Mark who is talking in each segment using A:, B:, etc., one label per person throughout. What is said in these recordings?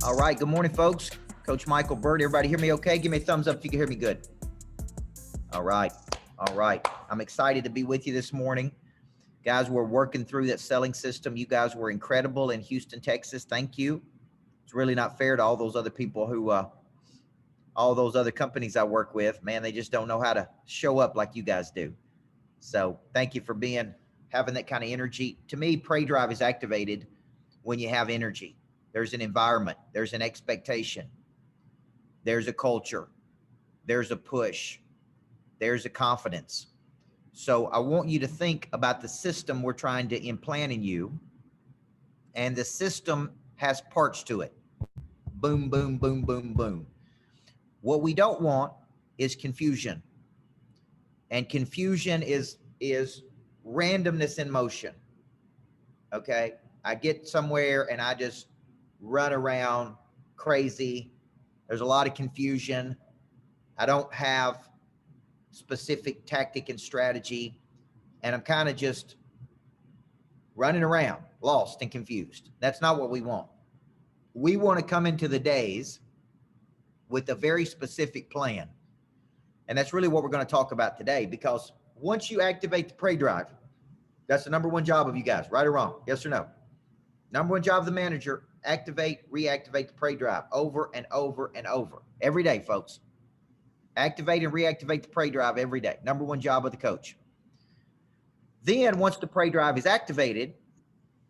A: All right. Good morning, folks. Coach Micheal Burt. Everybody hear me okay? Give me a thumbs up if you can hear me good. All right. All right. I'm excited to be with you this morning. Guys, we're working through that selling system. You guys were incredible in Houston, Texas. Thank you. It's really not fair to all those other people who, all those other companies I work with. Man, they just don't know how to show up like you guys do. So thank you for having that kind of energy. To me, Pray Drive is activated when you have energy. There's an environment. There's an expectation. There's a culture. There's a push. There's a confidence. So I want you to think about the system we're trying to implant in you. And the system has parts to it. Boom, boom, boom, boom, boom. What we don't want is confusion. And confusion is randomness in motion. Okay? I get somewhere and I just run around crazy. There's a lot of confusion. I don't have specific tactic and strategy, and I'm kind of just running around, lost and confused. That's not what we want. We want to come into the days with a very specific plan. And that's really what we're going to talk about today, because once you activate the Pray Drive, that's the number one job of you guys, right or wrong, yes or no? Number one job of the manager, activate, reactivate the Pray Drive over and over and over. Every day, folks. Activate and reactivate the Pray Drive every day. Number one job of the coach. Then once the Pray Drive is activated,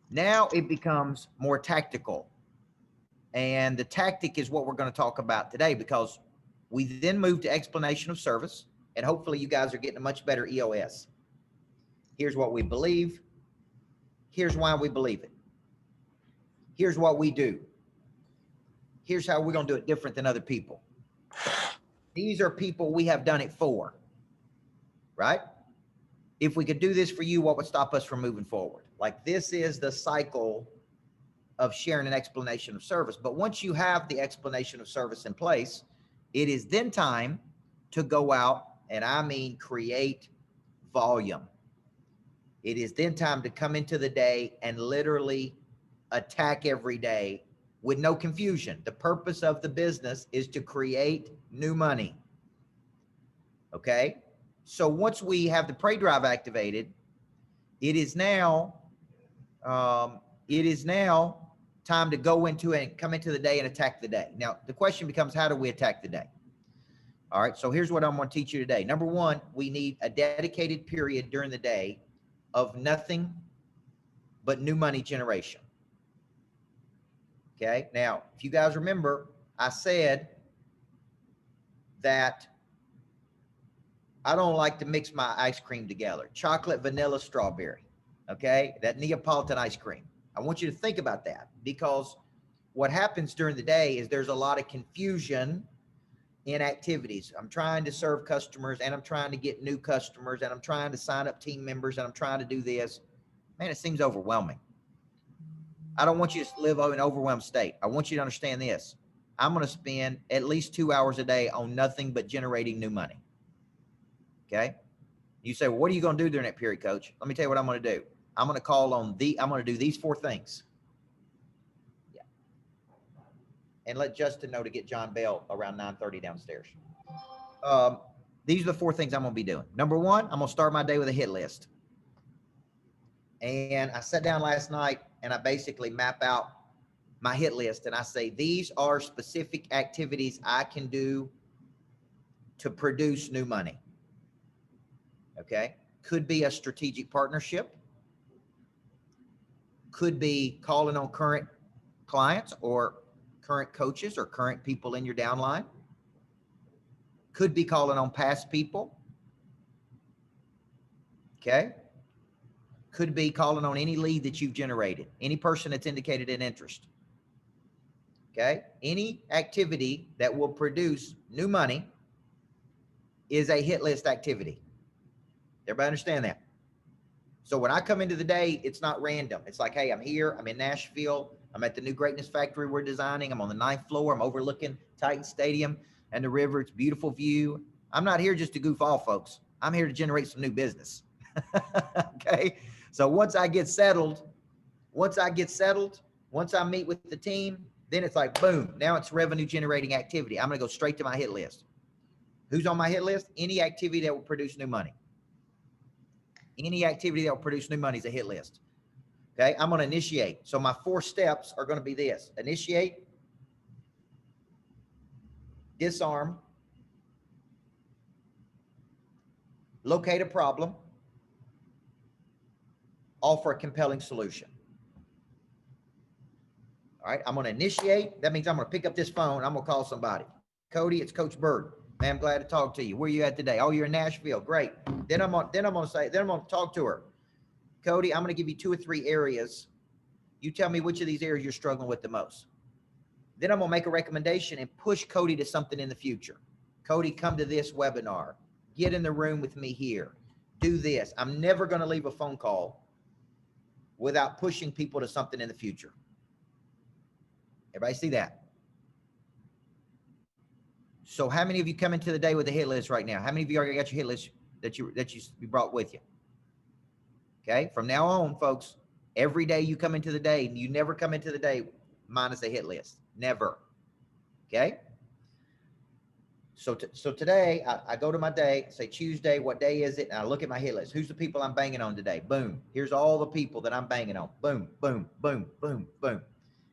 A: now it becomes more tactical. And the tactic is what we're going to talk about today, because we then move to explanation of service, and hopefully you guys are getting a much better EOS. Here's what we believe. Here's why we believe it. Here's what we do. Here's how we're going to do it different than other people. These are people we have done it for, right? If we could do this for you, what would stop us from moving forward? Like, this is the cycle of sharing an explanation of service. But once you have the explanation of service in place, it is then time to go out and, I mean, create volume. It is then time to come into the day and literally attack every day with no confusion. The purpose of the business is to create new money. Okay? So once we have the Pray Drive activated, it is now time to go into and come into the day and attack the day. Now, the question becomes, how do we attack the day? All right, so here's what I'm going to teach you today. Number one, we need a dedicated period during the day of nothing but new money generation. Okay, now, if you guys remember, I said that I don't like to mix my ice cream together. Chocolate, vanilla, strawberry. Okay, that Neapolitan ice cream. I want you to think about that, because what happens during the day is there's a lot of confusion in activities. I'm trying to serve customers, and I'm trying to get new customers, and I'm trying to sign up team members, and I'm trying to do this. Man, it seems overwhelming. I don't want you to live in an overwhelmed state. I want you to understand this. I'm going to spend at least 2 hours a day on nothing but generating new money. Okay? You say, well, what are you going to do during that period, Coach? Let me tell you what I'm going to do. I'm going to do these 4 things. Yeah. And let Justin know to get John Bell around 9:30 downstairs. These are the 4 things I'm going to be doing. Number one, I'm going to start my day with a hit list. And I sat down last night and I basically map out my hit list, and I say, these are specific activities I can do to produce new money. Okay. Could be a strategic partnership. Could be calling on current clients or current coaches or current people in your downline. Could be calling on past people. Okay. Could be calling on any lead that you've generated, any person that's indicated an interest. Okay. Any activity that will produce new money is a hit list activity. Everybody understand that? So when I come into the day, it's not random. It's like, hey, I'm here. I'm in Nashville. I'm at the new Greatness Factory we're designing. I'm on the 9th floor. I'm overlooking Titan Stadium and the river. It's a beautiful view. I'm not here just to goof off, folks. I'm here to generate some new business. Okay. So once I get settled, once I meet with the team, Then it's like, boom, now it's revenue generating activity. I'm going to go straight to my hit list. Who's on my hit list? Any activity that will produce new money. Any activity that will produce new money is a hit list. Okay, I'm going to initiate. So my 4 steps are going to be this: initiate, disarm, locate a problem, offer a compelling solution. All right, I'm going to initiate. That means I'm going to pick up this phone. I'm going to call somebody. Cody, it's Coach Burt. Man, I'm glad to talk to you. Where you at today? Oh, you're in Nashville. Great. Then I'm going to talk to her. Cody, I'm going to give you 2 or 3 areas. You tell me which of these areas you're struggling with the most. Then I'm going to make a recommendation and push Cody to something in the future. Cody, come to this webinar. Get in the room with me here. Do this. I'm never going to leave a phone call without pushing people to something in the future. Everybody see that? So how many of you come into the day with a hit list right now? How many of you already got your hit list that you brought with you? Okay, from now on, folks, every day you come into the day, you never come into the day minus a hit list. Never. Okay. So today I go to my day, say Tuesday, what day is it? And I look at my hit list. Who's the people I'm banging on today? Boom. Here's all the people that I'm banging on. Boom, boom, boom, boom, boom.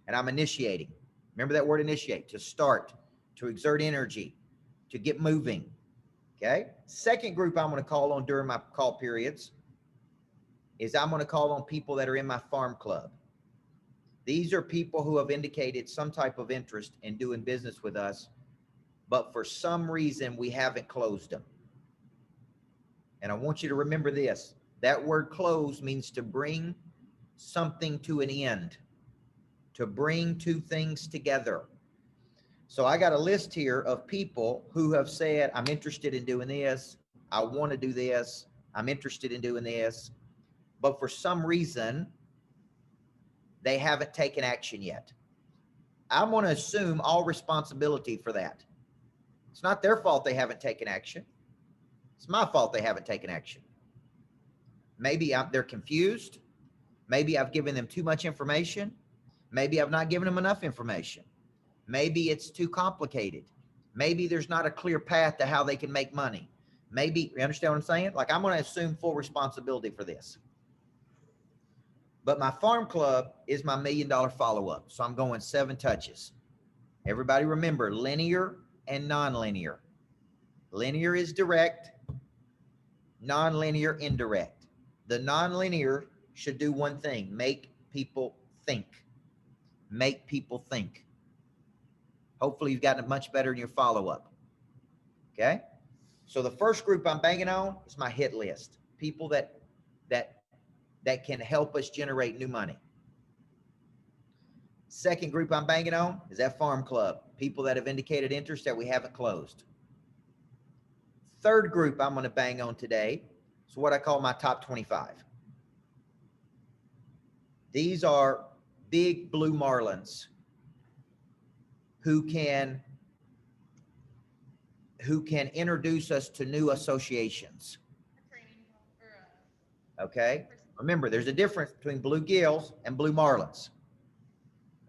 A: And I'm initiating. Remember that word initiate, to start, to exert energy, to get moving. Okay. Second group I'm going to call on during my call periods is I'm going to call on people that are in my farm club. These are people who have indicated some type of interest in doing business with us, but for some reason we haven't closed them. And I want you to remember this. That word close means to bring something to an end, to bring 2 things together. So I got a list here of people who have said, I'm interested in doing this. I want to do this. I'm interested in doing this. But for some reason, they haven't taken action yet. I'm going to assume all responsibility for that. It's not their fault they haven't taken action. It's my fault they haven't taken action. Maybe they're confused. Maybe I've given them too much information. Maybe I've not given them enough information. Maybe it's too complicated. Maybe there's not a clear path to how they can make money. Maybe, you understand what I'm saying? Like, I'm going to assume full responsibility for this. But my farm club is my $1 million follow-up. So I'm going 7 touches. Everybody remember, linear and nonlinear. Linear is direct, nonlinear indirect. The nonlinear should do one thing: make people think. Make people think. Hopefully you've gotten much better in your follow-up. Okay? So the first group I'm banging on is my hit list. People that can help us generate new money. Second group I'm banging on is that farm club. People that have indicated interest that we haven't closed. Third group I'm going to bang on today is what I call my top 25. These are big blue marlins who can introduce us to new associations. Okay? Remember, there's a difference between bluegills and blue marlins.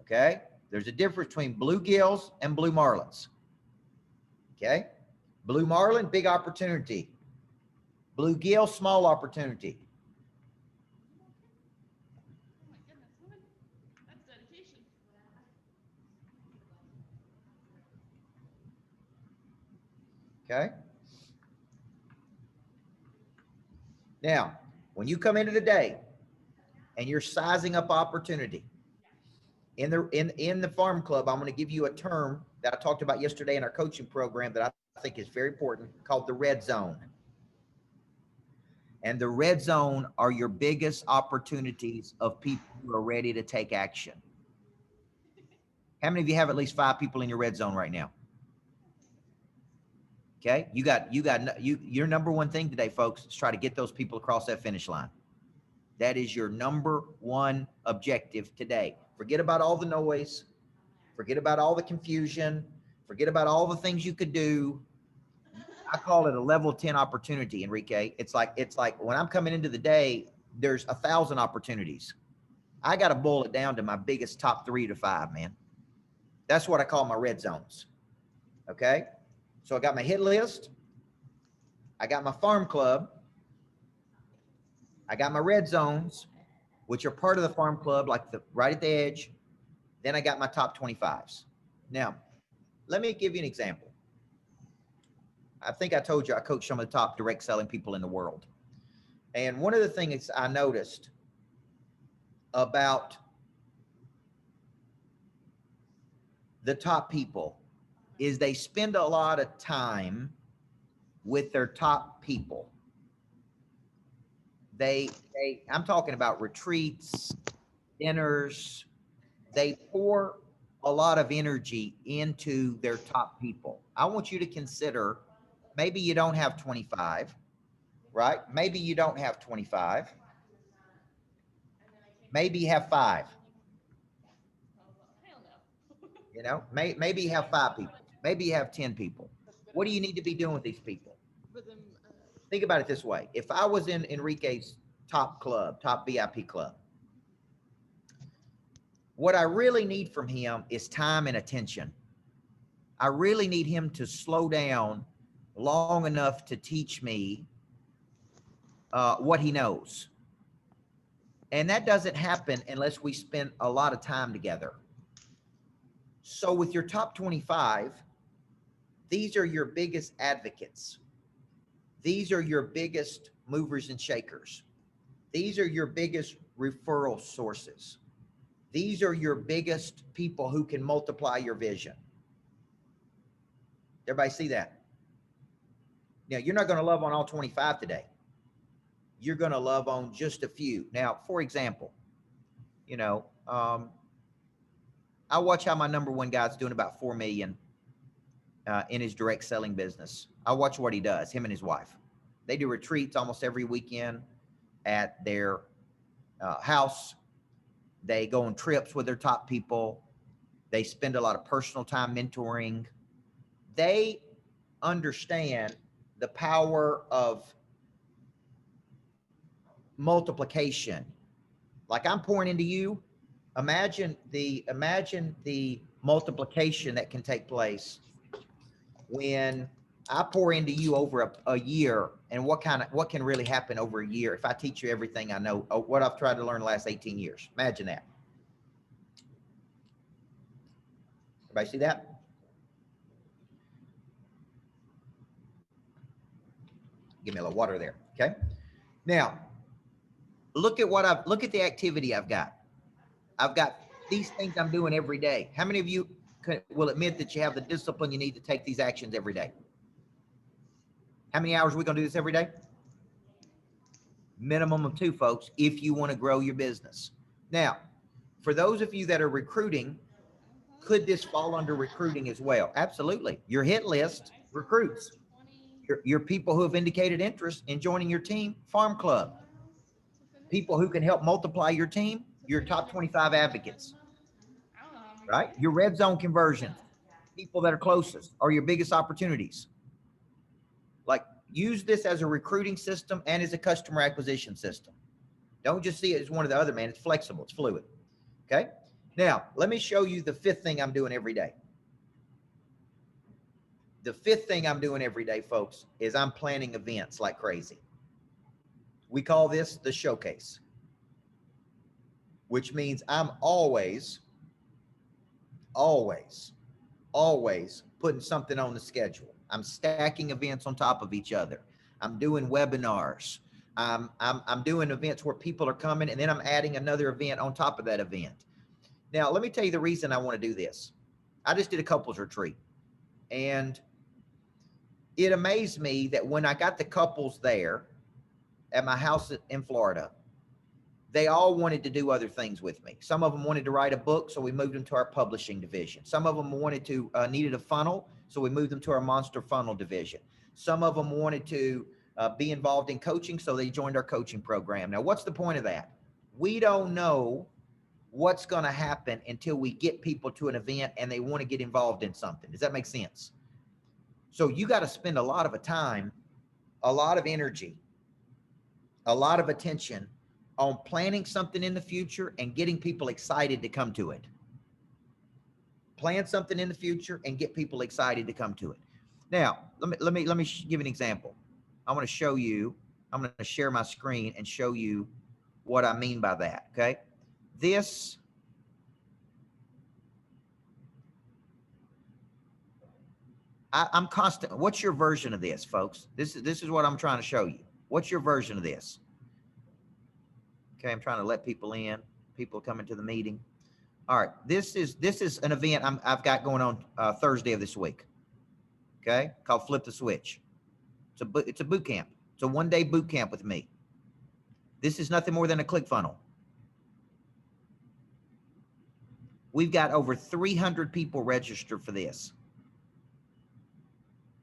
A: Okay? There's a difference between bluegills and blue marlins. Okay? Blue marlin, big opportunity. Bluegill, small opportunity. Okay? Now, when you come into the day and you're sizing up opportunity, in the farm club, I'm going to give you a term that I talked about yesterday in our coaching program that I think is very important, called the red zone. And the red zone are your biggest opportunities of people who are ready to take action. How many of you have at least 5 people in your red zone right now? Okay, your number one thing today, folks, is try to get those people across that finish line. That is your number one objective today. Forget about all the noise. Forget about all the confusion. Forget about all the things you could do. I call it a level 10 opportunity, Enrique. It's like when I'm coming into the day, there's 1,000 opportunities. I got to boil it down to my biggest top 3 to 5, man. That's what I call my red zones. Okay. So I got my hit list. I got my farm club. I got my red zones, which are part of the farm club, like the right at the edge. Then I got my top 25s. Now, let me give you an example. I think I told you I coach some of the top direct selling people in the world. And one of the things I noticed about the top people is they spend a lot of time with their top people. I'm talking about retreats, dinners. They pour a lot of energy into their top people. I want you to consider, maybe you don't have 25, right? Maybe you don't have 25. Maybe you have 5. You know, maybe you have 5 people. Maybe you have 10 people. What do you need to be doing with these people? Think about it this way. If I was in Enrique's top club, top VIP club, what I really need from him is time and attention. I really need him to slow down long enough to teach me what he knows. And that doesn't happen unless we spend a lot of time together. So with your top 25, these are your biggest advocates. These are your biggest movers and shakers. These are your biggest referral sources. These are your biggest people who can multiply your vision. Everybody see that? Now, you're not going to love on all 25 today. You're going to love on just a few. Now, for example, you know, I watch how my number one guy's doing about 4 million in his direct selling business. I watch what he does, him and his wife. They do retreats almost every weekend at their house. They go on trips with their top people. They spend a lot of personal time mentoring. They understand the power of multiplication. Like I'm pouring into you. Imagine the multiplication that can take place when I pour into you over a year, and what can really happen over a year if I teach you everything I know, what I've tried to learn the last 18 years. Imagine that. Everybody see that? Give me a little water there. Okay. Now, look at the activity I've got. I've got these things I'm doing every day. How many of you will admit that you have the discipline you need to take these actions every day? How many hours are we going to do this every day? Minimum of 2, folks, if you want to grow your business. Now, for those of you that are recruiting, could this fall under recruiting as well? Absolutely. Your hit list recruits. Your people who have indicated interest in joining your team, farm club. People who can help multiply your team, your top 25 advocates, right? Your red zone conversions, people that are closest are your biggest opportunities. Like, use this as a recruiting system and as a customer acquisition system. Don't just see it as one or the other, man. It's flexible. It's fluid. Okay. Now, let me show you the 5th thing I'm doing every day. The 5th thing I'm doing every day, folks, is I'm planning events like crazy. We call this the showcase, which means I'm always putting something on the schedule. I'm stacking events on top of each other. I'm doing webinars. I'm doing events where people are coming, and then I'm adding another event on top of that event. Now, let me tell you the reason I want to do this. I just did a couples retreat, and it amazed me that when I got the couples there at my house in Florida, they all wanted to do other things with me. Some of them wanted to write a book, so we moved them to our publishing division. Some of them wanted to needed a funnel, so we moved them to our monster funnel division. Some of them wanted to be involved in coaching, so they joined our coaching program. Now, what's the point of that? We don't know what's going to happen until we get people to an event and they want to get involved in something. Does that make sense? So you got to spend a lot of time, a lot of energy, a lot of attention on planning something in the future and getting people excited to come to it. plan something in the future and get people excited to come to it. Now, let me give an example. I want to show you, I'm going to share my screen and show you what I mean by that. Okay. This, I'm constant. What's your version of this, folks? This is what I'm trying to show you. What's your version of this? Okay. I'm trying to let people in, people coming to the meeting. All right. This is an event I've got going on Thursday of this week. Okay. Called Flip the Switch. It's a boot camp. It's a one-day boot camp with me. This is nothing more than a ClickFunnels. We've got over 300 people registered for this.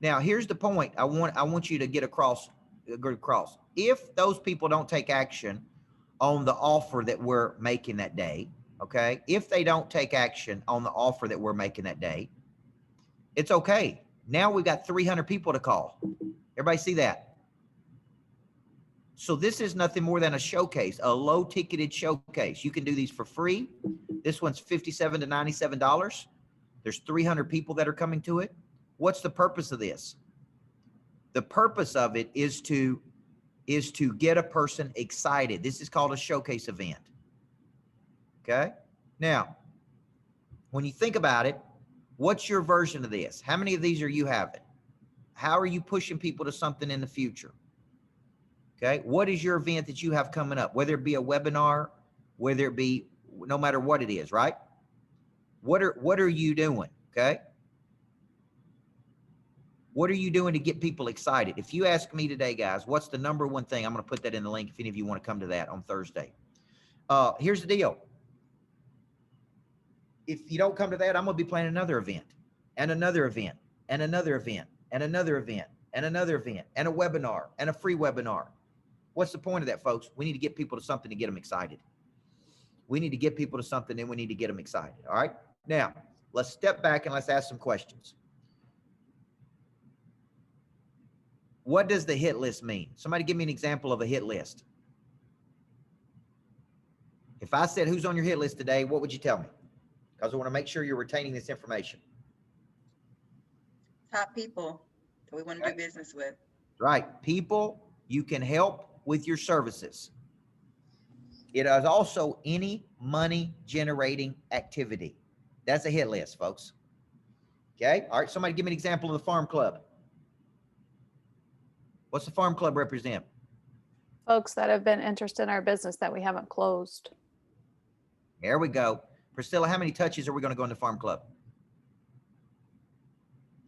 A: Now, here's the point I want you to get across. If those people don't take action on the offer that we're making that day, okay? If they don't take action on the offer that we're making that day, it's okay. Now we've got 300 people to call. Everybody see that? So this is nothing more than a showcase, a low ticketed showcase. You can do these for free. This one's $57 to $97. There's 300 people that are coming to it. What's the purpose of this? The purpose of it is to get a person excited. This is called a showcase event. Okay. Now, when you think about it, what's your version of this? How many of these are you having? How are you pushing people to something in the future? Okay. What is your event that you have coming up? Whether it be a webinar, whether it be, no matter what it is, right? What are you doing? Okay. What are you doing to get people excited? If you ask me today, guys, what's the number one thing? I'm going to put that in the link if any of you want to come to that on Thursday. Here's the deal. If you don't come to that, I'm going to be planning another event and another event and another event and another event and another event and a webinar and a free webinar. What's the point of that, folks? We need to get people to something to get them excited. We need to get people to something and we need to get them excited. All right. Now let's step back and let's ask some questions. What does the hit list mean? Somebody give me an example of a hit list. If I said, who's on your hit list today, what would you tell me? Because I want to make sure you're retaining this information.
B: Top people that we want to do business with.
A: Right. People you can help with your services. It is also any money generating activity. That's a hit list, folks. Okay. All right. Somebody give me an example of the farm club. What's the farm club represent?
C: Folks that have been interested in our business that we haven't closed.
A: There we go. Priscilla, how many touches are we going to go in the farm club?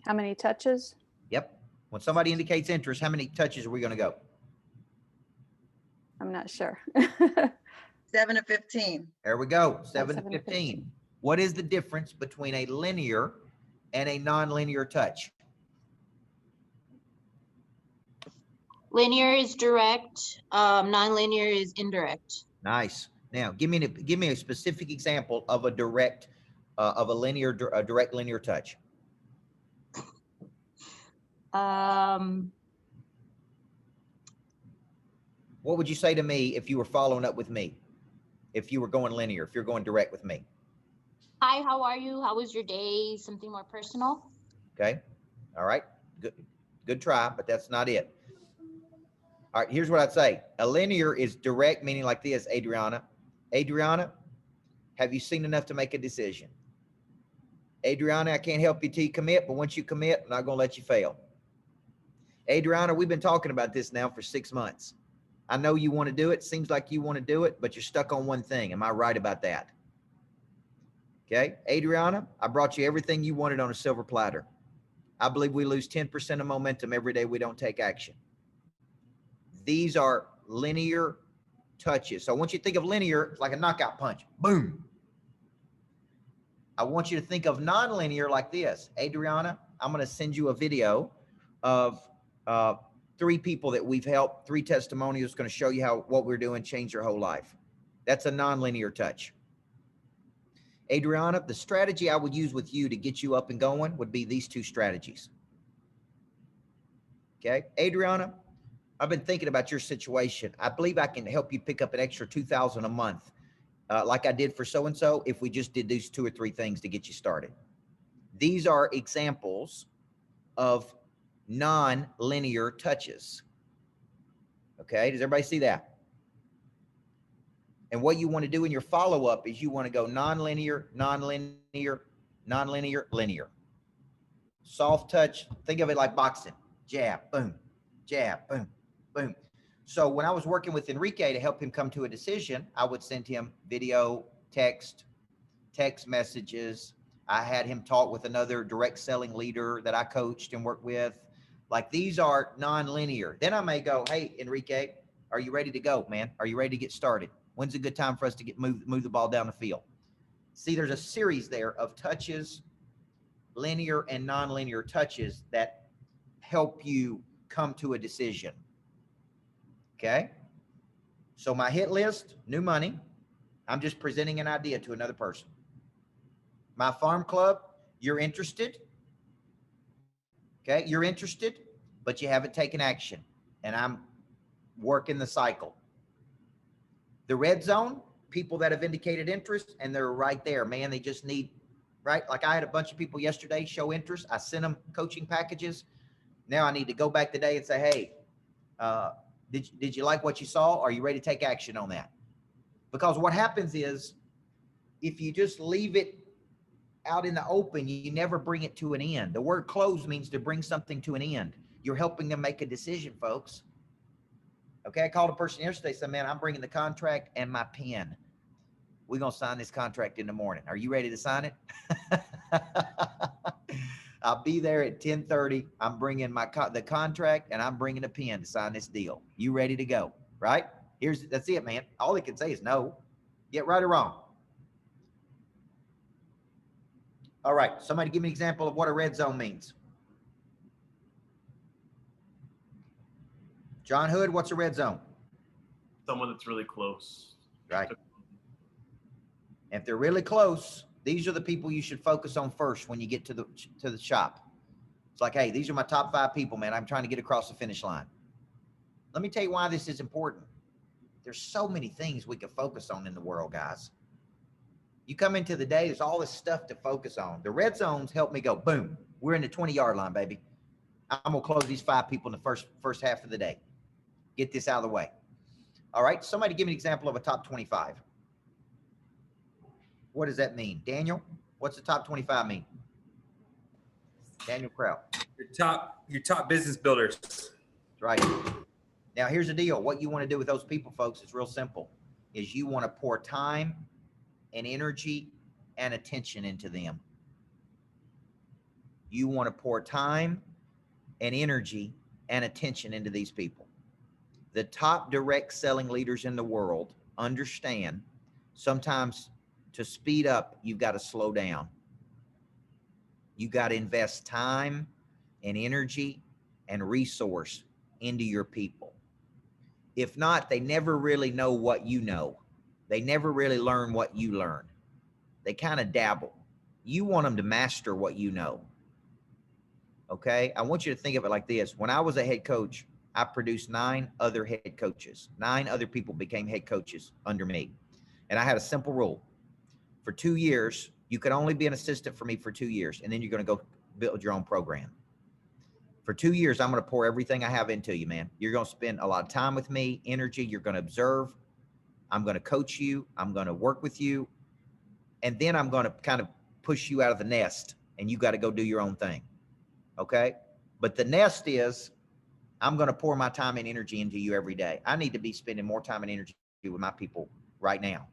C: How many touches?
A: Yep. When somebody indicates interest, how many touches are we going to go?
C: I'm not sure.
B: 7 to 15.
A: There we go. 7 to 15. What is the difference between a linear and a non-linear touch?
D: Linear is direct, non-linear is indirect.
A: Nice. Now, give me a specific example of a direct, of a direct linear touch. What would you say to me if you were following up with me? If you were going linear, if you're going direct with me?
D: Hi, how are you? How was your day? Something more personal.
A: Okay. All right. Good try, but that's not it. All right, here's what I'd say. A linear is direct, meaning like this, Adriana. Adriana, have you seen enough to make a decision? Adriana, I can't help you till you commit, but once you commit, I'm not going to let you fail. Adriana, we've been talking about this now for 6 months. I know you want to do it. Seems like you want to do it, but you're stuck on one thing. Am I right about that? Okay. Adriana, I brought you everything you wanted on a silver platter. I believe we lose 10% of momentum every day we don't take action. These are linear touches. So I want you to think of linear like a knockout punch. Boom. I want you to think of non-linear like this. Adriana, I'm going to send you a video of 3 people that we've helped, 3 testimonials, going to show you how what we're doing changed your whole life. That's a non-linear touch. Adriana, the strategy I would use with you to get you up and going would be these 2 strategies. Okay. Adriana, I've been thinking about your situation. I believe I can help you pick up an extra $2,000 a month, like I did for so-and-so, if we just did these 2 or 3 things to get you started. These are examples of non-linear touches. Okay, does everybody see that? And what you want to do in your follow-up is you want to go non-linear, non-linear, non-linear, linear. Soft touch, think of it like boxing. Jab, boom, boom. So when I was working with Enrique to help him come to a decision, I would send him video, text messages. I had him talk with another direct selling leader that I coached and worked with. Like, these are non-linear. Then I may go, hey, Enrique, are you ready to go, man? Are you ready to get started? When's a good time for us to move the ball down the field? See, there's a series there of touches, linear and non-linear touches that help you come to a decision. Okay. So my hit list, new money. I'm just presenting an idea to another person. My farm club, you're interested. Okay. You're interested, but you haven't taken action, and I'm working the cycle. The red zone, people that have indicated interest and they're right there, man. They just need, right? Like, I had a bunch of people yesterday show interest. I sent them coaching packages. Now I need to go back today and say, hey, did you like what you saw? Are you ready to take action on that? Because what happens is, if you just leave it out in the open, you never bring it to an end. The word close means to bring something to an end. You're helping them make a decision, folks. Okay, I called a person yesterday, said, man, I'm bringing the contract and my pen. We're going to sign this contract in the morning. Are you ready to sign it? I'll be there at 10:30. I'm bringing the contract, and I'm bringing a pen to sign this deal. You ready to go? Right? That's it, man. All they can say is no. Get right or wrong. All right. Somebody give me an example of what a red zone means. John Hood, what's a red zone?
E: Someone that's really close.
A: Right. If they're really close, these are the people you should focus on first when you get to the shop. It's like, hey, these are my top 5 people, man. I'm trying to get across the finish line. Let me tell you why this is important. There's so many things we can focus on in the world, guys. You come into the day, there's all this stuff to focus on. The red zones help me go, boom, we're in the 20-yard line, baby. I'm going to close these 5 people in the first half of the day. Get this out of the way. All right, somebody give me an example of a top 25. What does that mean? Daniel, what's the top 25 mean? Daniel Kraut.
F: Your top business builders.
A: That's right. Now, here's the deal. What you want to do with those people, folks, is real simple. Is you want to pour time and energy and attention into them. You want to pour time and energy and attention into these people. The top direct selling leaders in the world understand sometimes to speed up, you've got to slow down. You got to invest time and energy and resource into your people. If not, they never really know what you know. They never really learn what you learn. They kind of dabble. You want them to master what you know. Okay? I want you to think of it like this. When I was a head coach, I produced 9 other head coaches. 9 other people became head coaches under me. And I had a simple rule. For 2 years, you could only be an assistant for me for 2 years, and then you're going to go build your own program. For 2 years, I'm going to pour everything I have into you, man. You're going to spend a lot of time with me, energy. You're going to observe. I'm going to coach you. I'm going to work with you. And then I'm going to kind of push you out of the nest, and you got to go do your own thing. Okay? But the nest is, I'm going to pour my time and energy into you every day. I need to be spending more time and energy with my people right now.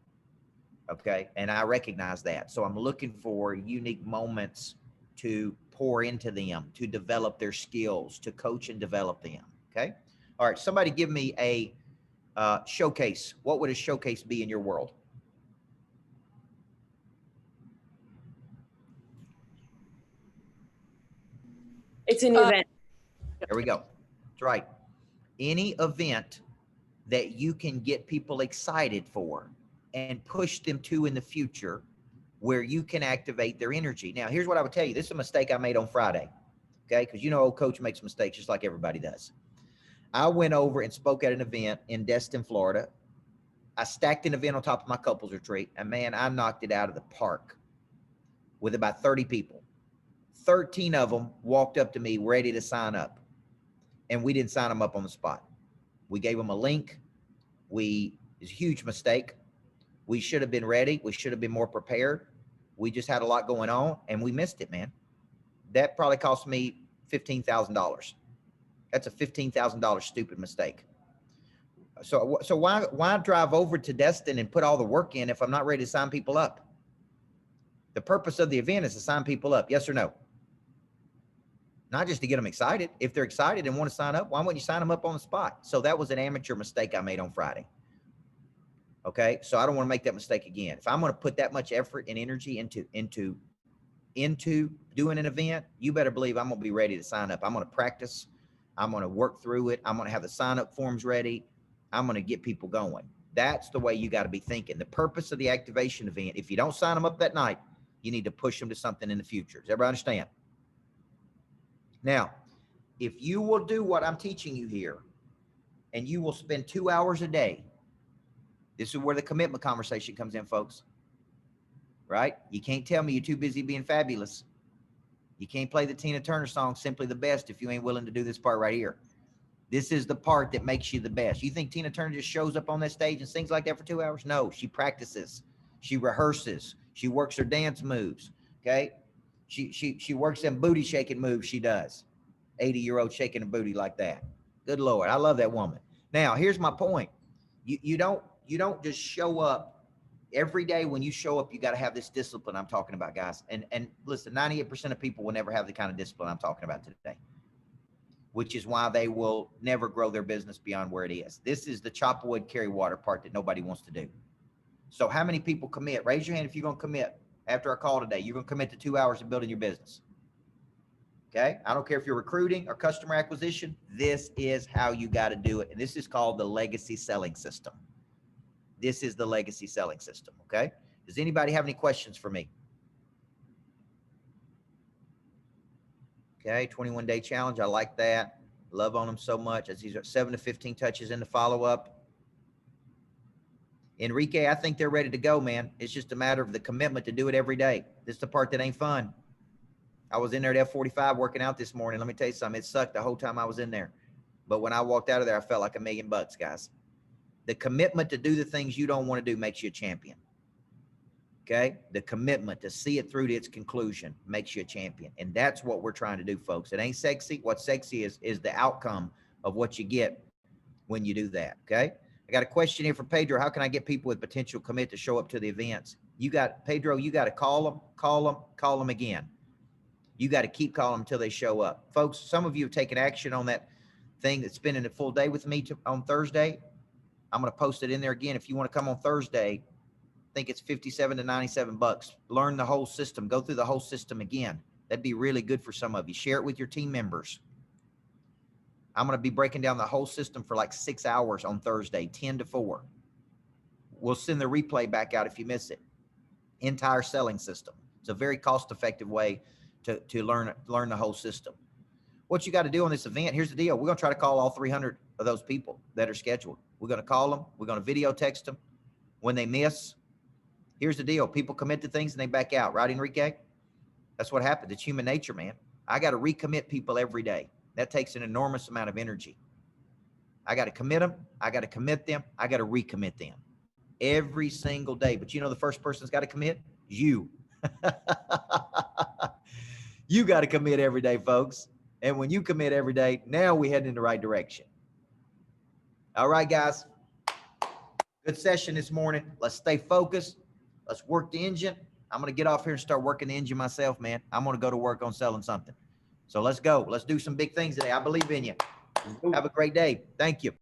A: Okay. And I recognize that. So I'm looking for unique moments to pour into them, to develop their skills, to coach and develop them. Okay. All right. Somebody give me a showcase. What would a showcase be in your world?
G: It's an event.
A: There we go. That's right. Any event that you can get people excited for and push them to in the future, where you can activate their energy. Now, here's what I would tell you. This is a mistake I made on Friday. Okay. Because old coach makes mistakes just like everybody does. I went over and spoke at an event in Destin, Florida. I stacked an event on top of my couples retreat, and man, I knocked it out of the park with about 30 people. 13 of them walked up to me ready to sign up, and we didn't sign them up on the spot. We gave them a link. It's a huge mistake. We should have been ready. We should have been more prepared. We just had a lot going on and we missed it, man. That probably cost me $15,000. That's a $15,000 stupid mistake. So why drive over to Destin and put all the work in if I'm not ready to sign people up? The purpose of the event is to sign people up. Yes or no? Not just to get them excited. If they're excited and want to sign up, why wouldn't you sign them up on the spot? So that was an amateur mistake I made on Friday. Okay. So I don't want to make that mistake again. If I'm going to put that much effort and energy into doing an event, you better believe I'm going to be ready to sign up. I'm going to practice. I'm going to work through it. I'm going to have the sign up forms ready. I'm going to get people going. That's the way you got to be thinking. The purpose of the activation event, if you don't sign them up that night, you need to push them to something in the future. Does everybody understand? Now, if you will do what I'm teaching you here, and you will spend 2 hours a day, this is where the commitment conversation comes in, folks. Right? You can't tell me you're too busy being fabulous. You can't play the Tina Turner song, Simply the Best, if you ain't willing to do this part right here. This is the part that makes you the best. You think Tina Turner just shows up on that stage and sings like that for 2 hours? No, she practices. She rehearses. She works her dance moves. Okay? She works them booty shaking moves she does. 80-year-old shaking a booty like that. Good Lord. I love that woman. Now, here's my point. You don't just show up every day. When you show up, you got to have this discipline I'm talking about, guys. And listen, 98% of people will never have the kind of discipline I'm talking about today, which is why they will never grow their business beyond where it is. This is the chop wood, carry water part that nobody wants to do. So how many people commit? Raise your hand if you're going to commit after our call today. You're going to commit to 2 hours of building your business. Okay. I don't care if you're recruiting or customer acquisition. This is how you got to do it. And this is called the legacy selling system. This is the legacy selling system. Okay. Does anybody have any questions for me? Okay. 21-day challenge. I like that. Love on them so much. As these are 7 to 15 touches in the follow-up. Enrique, I think they're ready to go, man. It's just a matter of the commitment to do it every day. This is the part that ain't fun. I was in there at F45 working out this morning. Let me tell you something. It sucked the whole time I was in there. But when I walked out of there, I felt like $1 million, guys. The commitment to do the things you don't want to do makes you a champion. Okay? The commitment to see it through to its conclusion makes you a champion. And that's what we're trying to do, folks. It ain't sexy. What's sexy is the outcome of what you get when you do that. Okay? I got a question here for Pedro. How can I get people with potential commit to show up to the events? Pedro, you got to call them again. You got to keep calling them until they show up. Folks, some of you have taken action on that thing that's spending a full day with me on Thursday. I'm going to post it in there again. If you want to come on Thursday, I think it's $57 to $97. Learn the whole system. Go through the whole system again. That'd be really good for some of you. Share it with your team members. I'm going to be breaking down the whole system for like 6 hours on Thursday, 10 to 4. We'll send the replay back out if you miss it. Entire selling system. It's a very cost-effective way to learn the whole system. What you got to do on this event, here's the deal. We're going to try to call all 300 of those people that are scheduled. We're going to call them. We're going to video text them. When they miss, here's the deal. People commit to things and they back out. Right, Enrique? That's what happens. It's human nature, man. I got to recommit people every day. That takes an enormous amount of energy. I got to commit them. I got to commit them. I got to recommit them every single day. But you know, the first person that's got to commit? You. You got to commit every day, folks. And when you commit every day, now we're heading in the right direction. All right, guys. Good session this morning. Let's stay focused. Let's work the engine. I'm going to get off here and start working the engine myself, man. I'm going to go to work on selling something. So let's go. Let's do some big things today. I believe in you. Have a great day. Thank you.